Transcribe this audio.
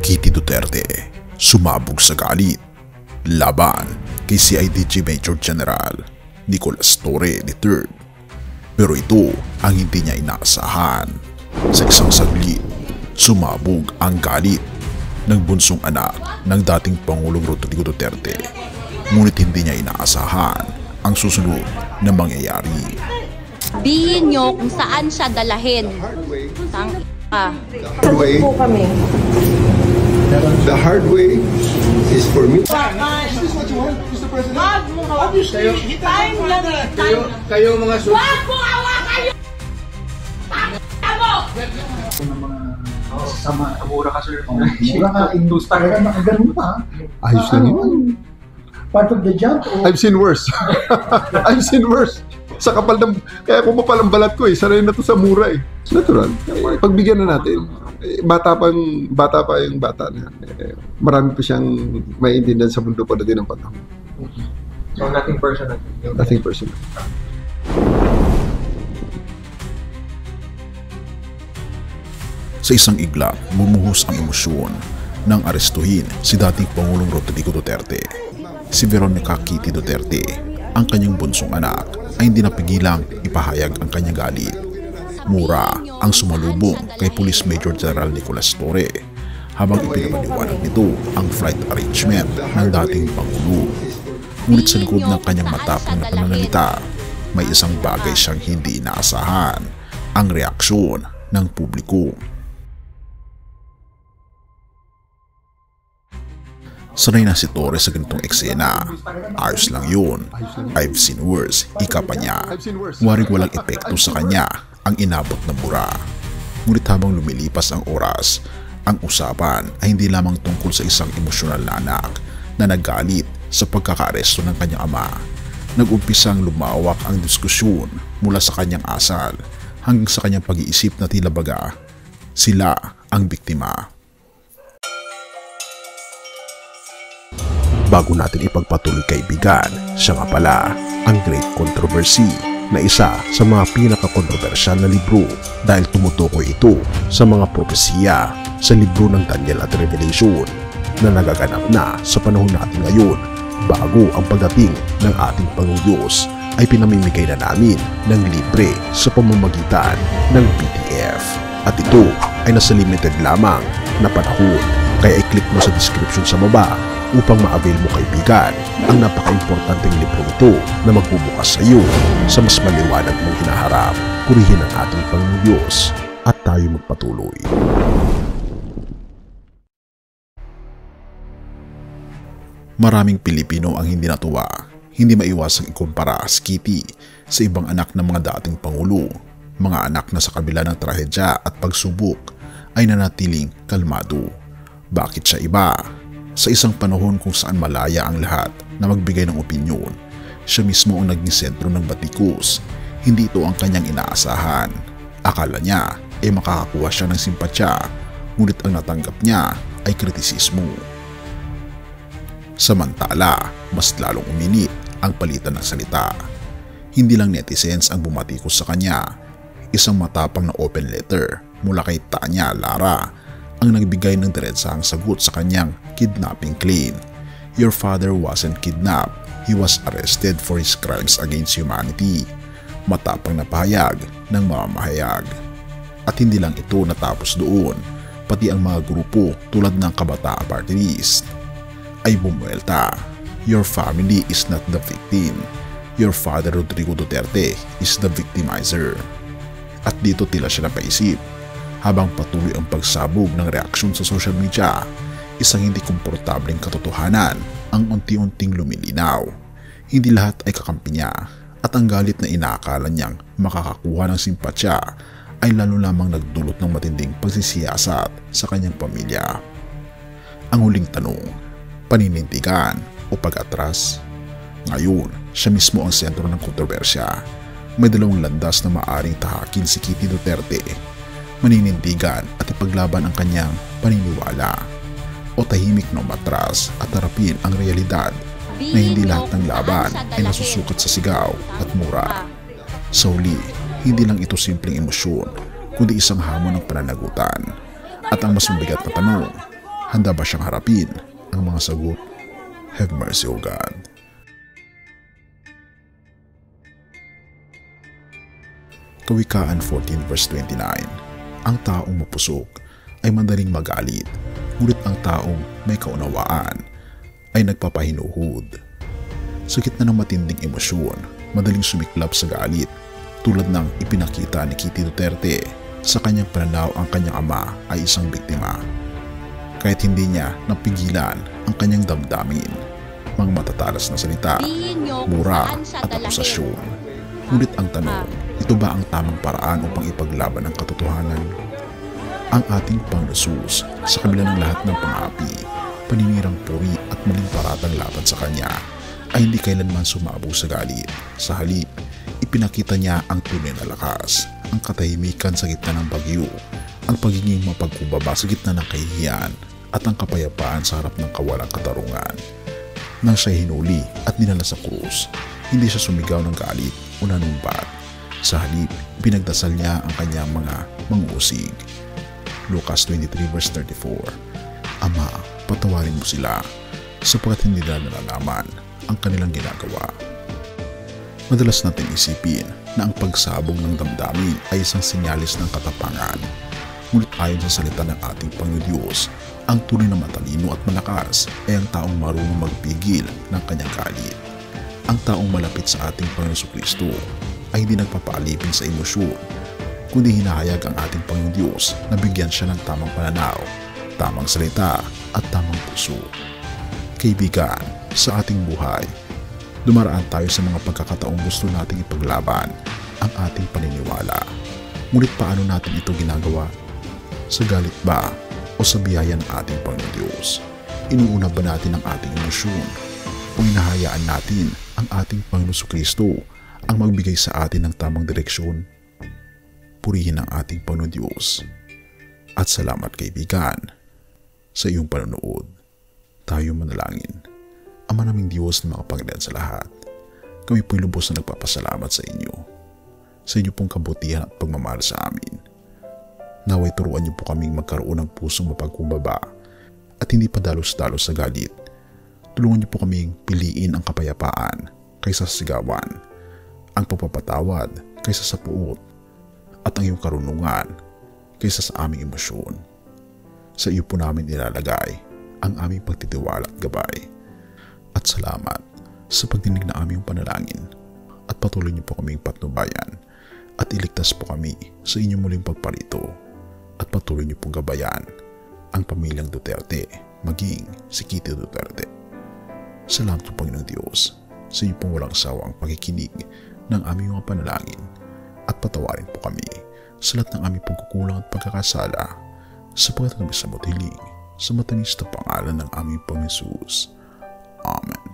Kitty Duterte sumabog sa galit laban kay CIDG Major General Nicolas Torre III. Pero ito ang hindi niya inaasahan. Sa isang saglit, sumabog ang galit ng bunsong anak ng dating Pangulong Rodrigo Duterte. Ngunit hindi niya inaasahan ang susunod na mangyayari. Sabihin nyo kung saan siya dalahin. The hard way is for me. Is this what you want, Mr. President? Obviously, time lang eh. Kayo mga Wag mo awa kayo! Sama, mura ka sir. Mura ka, industry ka, nakaganon pa. ayos lang yun. Part of the job. I've seen worse. I've seen worse. Sa kapal ng, kaya kumapal ang balat ko eh. Sanay na to sa mura eh. Natural. Pagbigyan na natin. Bata pa yung bata na. Marami pa siyang maiintindihan sa mundo pa na din ang panahon. So nothing personal. Nothing personal. Sa isang iglap, bumuhos ang emosyon nang arestuhin si dating Pangulong Rodrigo Duterte. Si Veronica Kitty Duterte, ang kanyang bunsong anak, ay hindi napigilang ipahayag ang kanyang galit. Mura ang sumalubong kay Police Major General Nicolas Torre habang ipinapaliwanag nito ang flight arrangement ng dating Pangulo. Ngunit sa likod ng kanyang matapang na pananalita, may isang bagay siyang hindi inaasahan: ang reaksyon ng publiko. Sanay na si Torre sa ganitong eksena. Ayos lang yun. I've seen worse, ika pa niya. Waring walang epekto sa kanya ang inabot na mura. Ngunit habang lumilipas ang oras, ang usapan ay hindi lamang tungkol sa isang emosyonal na anak na naggalit sa pagkakaaresto ng kanyang ama. Nag-umpisang lumawak ang diskusyon mula sa kanyang asal hanggang sa kanyang pag-iisip na tila baga sila ang biktima. Bago natin ipagpatuloy kaibigan, siya nga pala ang Great Controversy na isa sa mga pinaka-kontrobersyal na libro dahil tumutukoy ito sa mga propesiya sa libro ng Daniel at Revelation na nagaganap na sa panahon natin ngayon bago ang pagdating ng ating Panginoon ay pinamimigay na namin ng libre sa pamamagitan ng PDF. At ito ay nasa limited lamang na panahon, kaya i-click mo sa description sa baba upang ma-avail mo kaibigan ang napaka-importanteng libro ito na magbubukas sa iyo sa mas maliwanag mong hinaharap. Purihin ang ating Panginoong Diyos at tayo magpatuloy. Maraming Pilipino ang hindi natuwa, hindi maiwasang ikumpara si Kitty sa ibang anak ng mga dating Pangulo, mga anak na sa kabila ng trahedya at pagsubok ay nanatiling kalmado. Bakit siya iba? Sa isang panahon kung saan malaya ang lahat na magbigay ng opinyon, siya mismo ang naging sentro ng batikos. Hindi ito ang kanyang inaasahan. Akala niya ay makakakuha siya ng simpatya, ngunit ang natanggap niya ay kritisismo. Samantala, mas lalong uminit ang palitan ng salita. Hindi lang netizens ang bumatikos sa kanya. Isang matapang na open letter mula kay Tanya Lara ang nagbigay ng diretsahang sagot sa kanyang kidnapping claim. Your father wasn't kidnapped. He was arrested for his crimes against humanity. Matapang na pahayag ng mamamahayag. At hindi lang ito natapos doon, pati ang mga grupo tulad ng Kabataan Party List ay bumuelta. Your family is not the victim. Your father Rodrigo Duterte is the victimizer. At dito tila siya napaisip. Habang patuloy ang pagsabog ng reaksyon sa social media, isang hindi komportableng katotohanan ang unti-unting lumilinaw. Hindi lahat ay kakampi niya, at ang galit na inaakala niyang makakakuha ng simpatya ay lalo lamang nagdulot ng matinding pagsisiyasat sa kanyang pamilya. Ang huling tanong, paninindigan o pag-atras? Ngayon, siya mismo ang sentro ng kontrobersya. May dalawang landas na maaring tahakin si Kitty Duterte: maninindigan at ipaglaban ang kanyang paniniwala, o tahimik na umatras at harapin ang realidad na hindi lahat ng laban ay nasusukat sa sigaw at mura. Sa huli, hindi lang ito simpleng emosyon, kundi isang hamon ng pananagutan. At ang mas mabigat na tanong, Handa ba siyang harapin ang mga sagot? Have mercy, O God. Kawikaan 14 verse 29. Ang taong mapusok ay madaling magalit, ngunit ang taong may kaunawaan ay nagpapahinuhod. Sa gitna ng matinding emosyon, madaling sumiklab sa galit, tulad ng ipinakita ni Kitty Duterte. Sa kanyang pananaw, ang kanyang ama ay isang biktima. Kahit hindi niya napigilan ang kanyang damdamin, mga matatalas na salita, mura at akusasyon. Ngunit ang tanong, ito ba ang tamang paraan upang ipaglaban ang katotohanan? Ang ating Panginoon Jesus, sa kabila ng lahat ng pang-api, paninirang puri at maling paratang laban sa Kanya, ay hindi kailanman sumabog sa galit. Sa halip, ipinakita niya ang tunay na lakas, ang katahimikan sa gitna ng bagyo, ang pagiging mapagkumbaba sa gitna ng kahihiyan, at ang kapayapaan sa harap ng kawalang katarungan. Nang siya hinuli at dinala sa krus, hindi siya sumigaw ng galit o nanumbat. Sa halip, pinagdasal niya ang kanyang mga mangusig. Lucas 23 verse 34. Ama, patawarin mo sila, sapagkat hindi nila nalalaman ang kanilang ginagawa. Madalas nating isipin na ang pagsabog ng damdamin ay isang sinyalis ng katapangan. Ngunit ayon sa salita ng ating Panginoon Diyos, ang tunay na matalino at malakas ay ang taong marunong magpigil ng kanyang galit. Ang taong malapit sa ating Panginoon Kristo ay hindi nagpapaalipin sa emosyon, kundi hinahayag ang ating Panginoon Diyos na bigyan siya ng tamang pananaw, tamang salita at tamang puso. Kaibigan, sa ating buhay, dumaraan tayo sa mga pagkakataong gusto nating ipaglaban ang ating paniniwala. Ngunit paano natin ito ginagawa? Sa galit ba o sa biyaya ng ating Panginoon Diyos? Inuuna ba natin ang ating emosyon o hinahayaan natin ang ating Panginoon Kristo ang magbigay sa atin ng tamang direksyon? Purihin ang ating Panginoon Diyos. At salamat kaibigan sa iyong panonood. Tayo manalangin. Ama naming Diyos na makapangyarihan sa lahat, kami po'y lubos na nagpapasalamat sa inyo, sa inyo pong kabutihan at pagmamahal sa amin. Naway turuan niyo po kaming magkaroon ng pusong mapagkumbaba at hindi padalos-dalos sa galit. Tulungan niyo po kaming piliin ang kapayapaan kaysa sa sigawan, ang pagpapatawad kaysa sa puot, at ang iyong karunungan kaysa sa aming emosyon. Sa iyo po namin ilalagay ang aming pagtitiwala at gabay. At salamat sa pagdinig na aming panalangin, at patuloy niyo po kaming patnubayan at iligtas po kami sa inyong muling pagparito, at patuloy niyo pong gabayan ang pamilyang Duterte, maging si Kitty Duterte. Salamat po Panginoong Diyos sa iyo pong walang sawang pakikinig ng aming mga panalangin, at patawarin po kami sa lahat ng aming pagkukulang at pagkakasala, sapagkat kami sa hiling sa matamis na pangalan ng aming Panginoon Jesus. Amen.